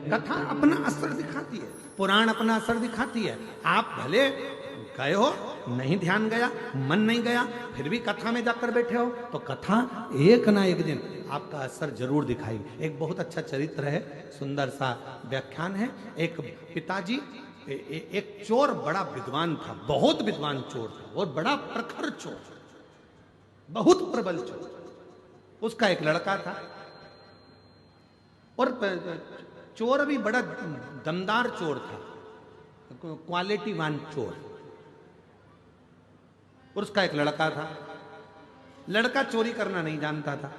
कथा अपना असर दिखाती है, पुराण अपना असर दिखाती है। आप भले गए हो, नहीं ध्यान गया, मन नहीं गया, फिर भी कथा में जाकर बैठे हो तो कथा एक ना एक दिन आपका असर जरूर दिखाएगी। एक बहुत अच्छा चरित्र है, सुंदर सा व्याख्यान है। एक पिताजी, एक चोर बड़ा विद्वान था, बहुत विद्वान चोर था और बड़ा प्रखर चोर, बहुत प्रबल चोर। उसका एक लड़का था और चोर भी बड़ा दमदार चोर था, क्वालिटीवान चोर। और उसका एक लड़का था। लड़का चोरी करना नहीं जानता था,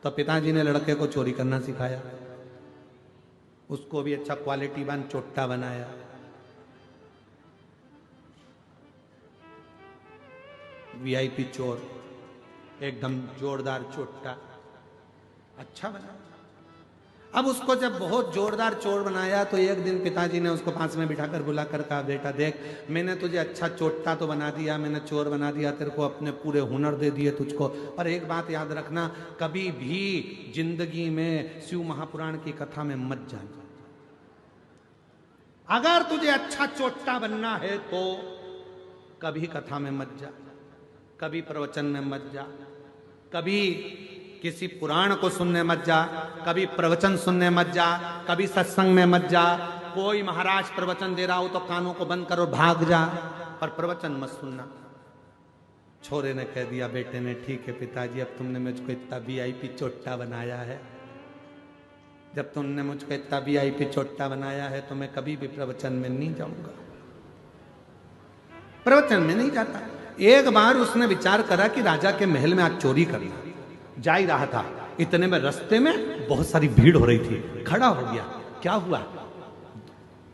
तो पिताजी ने लड़के को चोरी करना सिखाया, उसको भी अच्छा क्वालिटीवान चोट्टा बनाया। वीआईपी चोर, एकदम जोरदार चोट्टा, अच्छा बना। अब उसको जब बहुत जोरदार चोर बनाया तो एक दिन पिताजी ने उसको पास में बिठाकर बुलाकर कहा, बेटा देख, मैंने तुझे अच्छा चोट्टा तो बना दिया, मैंने चोर बना दिया, तेरे को अपने पूरे हुनर दे दिए तुझको, पर एक बात याद रखना, कभी भी जिंदगी में शिव महापुराण की कथा में मत जाना। अगर तुझे अच्छा चोट्टा बनना है तो कभी कथा में मत जा, कभी प्रवचन में मत जा, कभी किसी पुराण को सुनने मत जा, कभी प्रवचन सुनने मत जा, कभी सत्संग में मत जा। कोई महाराज प्रवचन दे रहा हो तो कानों को बंद करो, भाग जा, पर प्रवचन मत सुनना। छोरे ने कह दिया, बेटे ने, ठीक है पिताजी, अब तुमने मुझको इतना वीआईपी चोट्टा बनाया है, जब तुमने मुझको इतना वीआईपी चोट्टा बनाया है तो मैं कभी भी प्रवचन में नहीं जाऊंगा, प्रवचन में नहीं जाता। एक बार उसने विचार करा कि राजा के महल में आज चोरी करना। जा ही रहा था, इतने में रास्ते में बहुत सारी भीड़ हो रही थी, खड़ा हो गया। क्या हुआ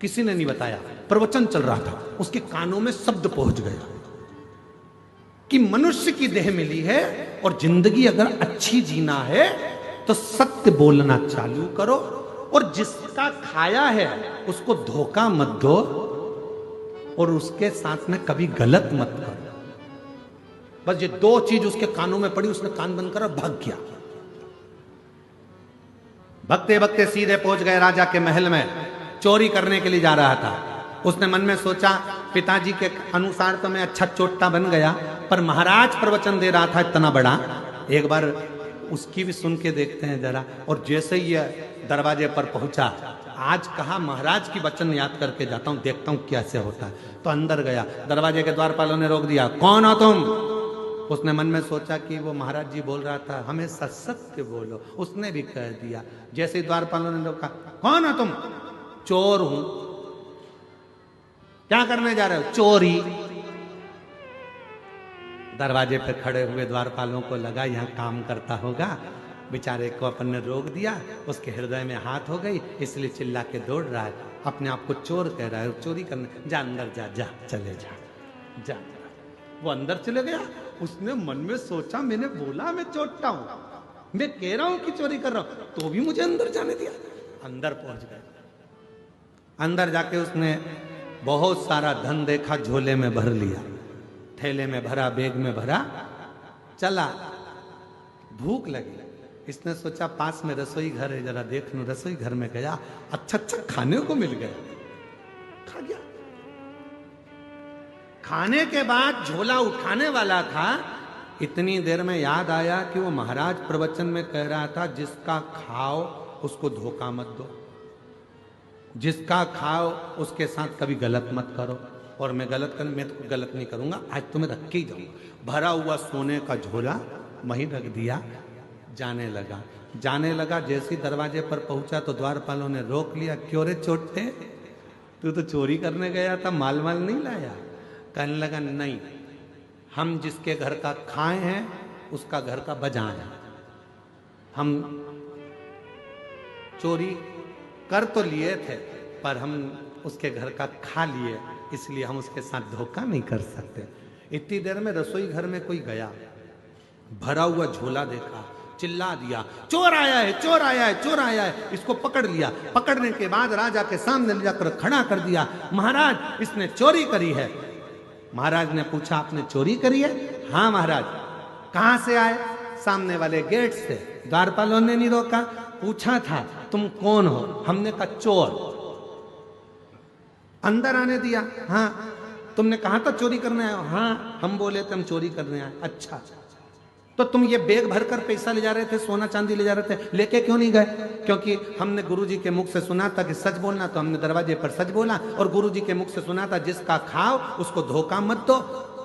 किसी ने नहीं बताया, प्रवचन चल रहा था, उसके कानों में शब्द पहुंच गया कि मनुष्य की देह मिली है और जिंदगी अगर अच्छी जीना है तो सत्य बोलना चालू करो, और जिसका खाया है उसको धोखा मत दो, और उसके साथ में कभी गलत मत करो। बस ये दो चीज उसके कानों में पड़ी, उसने कान बंद करा, भाग गया। भगते भगते सीधे पहुंच गए राजा के महल में। चोरी करने के लिए जा रहा था। उसने मन में सोचा, पिताजी के अनुसार तो मैं अच्छा चोट्टा बन गया, पर महाराज प्रवचन दे रहा था इतना बड़ा, एक बार उसकी भी सुन के देखते हैं जरा। और जैसे ही दरवाजे पर पहुंचा, आज कहा महाराज की वचन याद करके जाता हूं, देखता हूं कैसे होता है। तो अंदर गया, दरवाजे के द्वारपालों ने रोक दिया, कौन हो तुम? उसने मन में सोचा कि वो महाराज जी बोल रहा था, हमें सत्य बोलो, उसने भी कह दिया। जैसे ही द्वारपालों ने रोका, कौन हो तुम? चोर हूं। क्या करने जा रहे हो? चोरी। दरवाजे पे खड़े हुए द्वारपालों को लगा यहां काम करता होगा, बेचारे को अपन ने रोक दिया, उसके हृदय में हाथ हो गई, इसलिए चिल्ला के दौड़ रहा है, अपने आप को चोर कह रहा है, चोरी करने। जा अंदर जा, जा चले जा, जा। वो अंदर चले गया। उसने मन में सोचा, मैंने बोला मैं चोट्टा हूं, मैं कह रहा हूं कि चोरी कर रहा हूं, तो भी मुझे अंदर जाने दिया। अंदर पहुंच गए। अंदर जाके उसने बहुत सारा धन देखा, झोले में भर लिया, थैले में भरा, बैग में भरा, चला। भूख लगी, इसने सोचा पास में रसोई घर है, जरा देख लूं। रसोई घर में गया, अच्छा अच्छा खाने को मिल गया, खा गया। खाने के बाद झोला उठाने वाला था, इतनी देर में याद आया कि वो महाराज प्रवचन में कह रहा था, जिसका खाओ उसको धोखा मत दो, जिसका खाओ उसके साथ कभी गलत मत करो। और मैं तो गलत नहीं करूंगा, आज तुम्हें रख के ही जाऊंगा। भरा हुआ सोने का झोला वहीं रख दिया, जाने लगा। जैसे दरवाजे पर पहुंचा तो द्वारपालों ने रोक लिया, क्यों रे चोटे, तू तो चोरी करने गया था, माल नहीं लाया? कहने लगा, नहीं, हम जिसके घर का खाए हैं उसका घर का बजा है, हम चोरी कर तो लिए थे पर हम उसके घर का खा लिए, इसलिए हम उसके साथ धोखा नहीं कर सकते। इतनी देर में रसोई घर में कोई गया, भरा हुआ झोला देखा, चिल्ला दिया, चोर आया है, चोर आया है, चोर आया है। इसको पकड़ लिया। पकड़ने के बाद राजा के सामने ले जाकर खड़ा कर दिया, महाराज इसने चोरी करी है। महाराज ने पूछा, आपने चोरी करी है? हाँ महाराज। कहां से आए? सामने वाले गेट से। द्वारपालों ने नहीं रोका, पूछा था तुम कौन हो, हमने कहा चोर। अंदर आने दिया, हाँ। तुमने कहा था चोरी करने आए हो, हाँ हम बोले थे हम चोरी करने आए। अच्छा, तो तुम ये बैग भरकर पैसा ले जा रहे थे, सोना चांदी ले जा रहे थे, लेके क्यों नहीं गए? क्योंकि हमने गुरुजी के मुख से सुना था कि सच बोलना, तो हमने दरवाजे पर सच बोला। और गुरुजी के मुख से सुना था जिसका खाओ उसको धोखा मत दो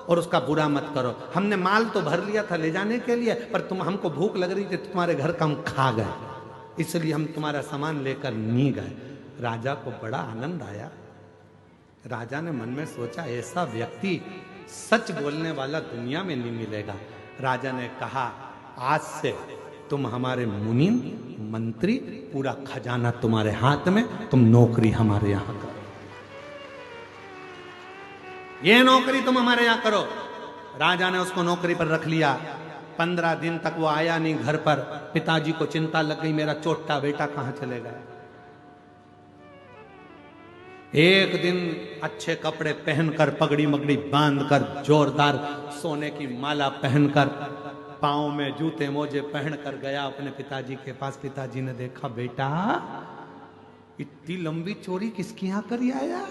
और उसका बुरा मत करो। हमने माल तो भर लिया था ले जाने के लिए, पर तुम हमको भूख लग रही थी, तुम्हारे घर का हम खा गए, इसलिए हम तुम्हारा सामान लेकर नहीं गए। राजा को बड़ा आनंद आया। राजा ने मन में सोचा ऐसा व्यक्ति सच बोलने वाला दुनिया में नहीं मिलेगा। राजा ने कहा आज से तुम हमारे मुनि मंत्री, पूरा खजाना तुम्हारे हाथ में, तुम नौकरी हमारे यहां करो, ये नौकरी तुम हमारे यहां करो। राजा ने उसको नौकरी पर रख लिया। 15 दिन तक वो आया नहीं घर पर। पिताजी को चिंता लग गई, मेरा चोटा बेटा कहां चले गए। एक दिन अच्छे कपड़े पहनकर, पगड़ी मगड़ी बांधकर, जोरदार सोने की माला पहनकर, पांव में जूते मोजे पहनकर गया अपने पिताजी के पास। पिताजी ने देखा, बेटा इतनी लंबी चोरी किसके यहां करी आया?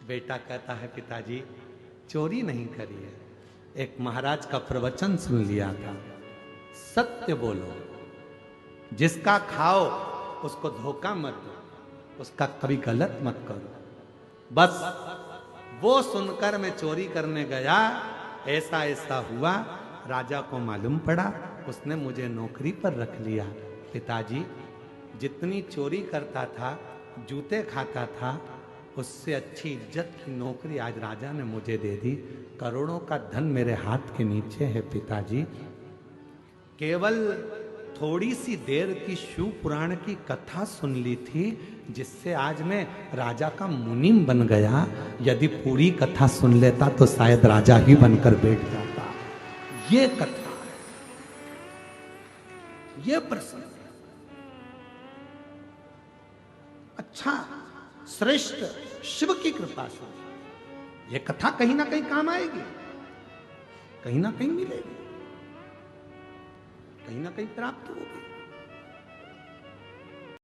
बेटा कहता है पिताजी चोरी नहीं करी है, एक महाराज का प्रवचन सुन लिया था, सत्य बोलो, जिसका खाओ उसको धोखा मत दो, उसका कभी गलत मत करो। बस वो सुनकर मैं चोरी करने गया, ऐसा ऐसा हुआ। राजा को मालूम पड़ा, उसने मुझे नौकरी पर रख लिया। पिताजी जितनी चोरी करता था, जूते खाता था, उससे अच्छी इज्जत की नौकरी आज राजा ने मुझे दे दी। करोड़ों का धन मेरे हाथ के नीचे है पिताजी। केवल थोड़ी सी देर की शिव पुराण की कथा सुन ली थी, जिससे आज मैं राजा का मुनीम बन गया। यदि पूरी कथा सुन लेता तो शायद राजा ही बनकर बैठ जाता। ये कथा है, ये प्रसंग अच्छा श्रेष्ठ शिव की कृपा से ये कथा कहीं ना कहीं काम आएगी, कहीं ना कहीं मिलेगी, कहीं ना कहीं प्राप्त होगी।